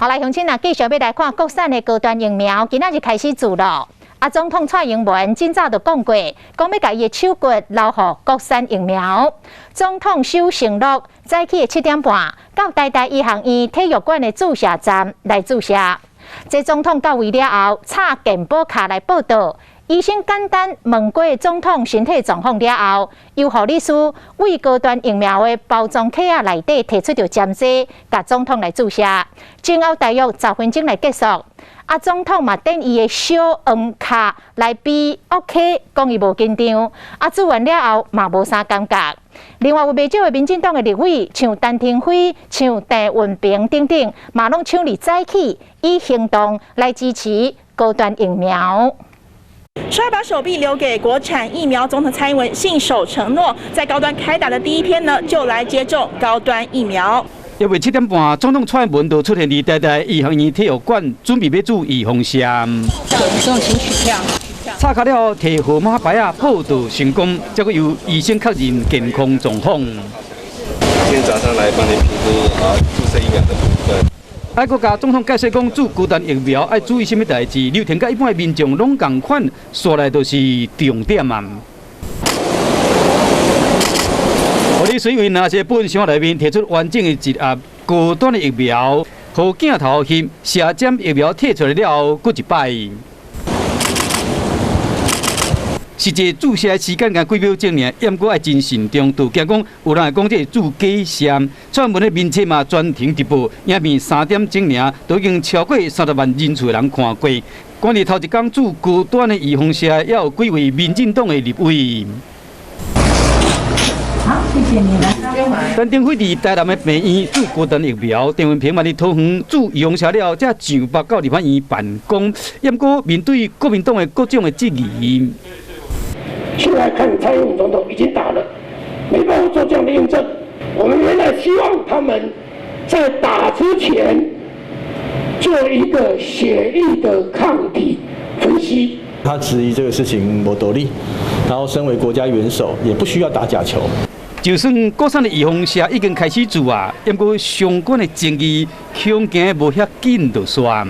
好来，乡亲啊，继续要来看国产的高端疫苗，今仔日开始做咯。总统蔡英文今早就讲过，讲要把伊的手骨留予国产疫苗。总统首承诺，早起的7点半到台大医学院体育馆的注射站来注射。这总统到位了后，插健保卡来报到。医生简单问过总统身体状况了后，由护理师为高端疫苗的包装盒仔内底提出着针剂，甲总统来注射。前后大约10分钟来结束。总统嘛等伊的小黄卡来比 OK， 讲伊无紧张。做完了后嘛无啥感觉。另外有不少的民进党的立委，像陈廷辉、像郑文平等等，嘛拢抢入早起，以行动来支持高端疫苗。说要把手臂留给国产疫苗，总统蔡英文信守承诺，在高端开打的第一天呢，就来接种高端疫苗。约7点半，总统蔡英文就出现伫台大医学院体育馆，准备要注预防针。总统请取票。插卡了摕号码牌啊，报道成功，才会由医生确认健康状况。今天早上来帮您评估注射疫苗的部分。爱国家总统解释讲，注高端疫苗爱注意什么代志？流程甲一般的民众拢同款，说来都是重点啊。护理水员那些本箱内面提出完整的一盒高端的疫苗，互镜头翕射针疫苗摕出来了后，搁一摆。实际注射时间才几秒钟尔，也毋过爱真慎重，就惊讲有人会讲这注假射。蔡英文的面册嘛专程直播，影片3点钟尔，都已经超过30万人次的人看过。关于头一天注高端的预防针，也有几位民进党的立委。好，谢谢你们。陈廷辉伫台南的病院注高端疫苗，郑文平嘛伫桃园注预防针了，才上北到立法院办公。也毋过面对国民党的各种的质疑。现在看蔡英文总统已经打了，没办法做这样的验证。我们原来希望他们在打之前做一个血液的抗体分析。他质疑这个事情没道理，然后身为国家元首也不需要打假球。就算国产的预防针已经开始做啊，也毋过相关的争议恐惊无遐紧就算。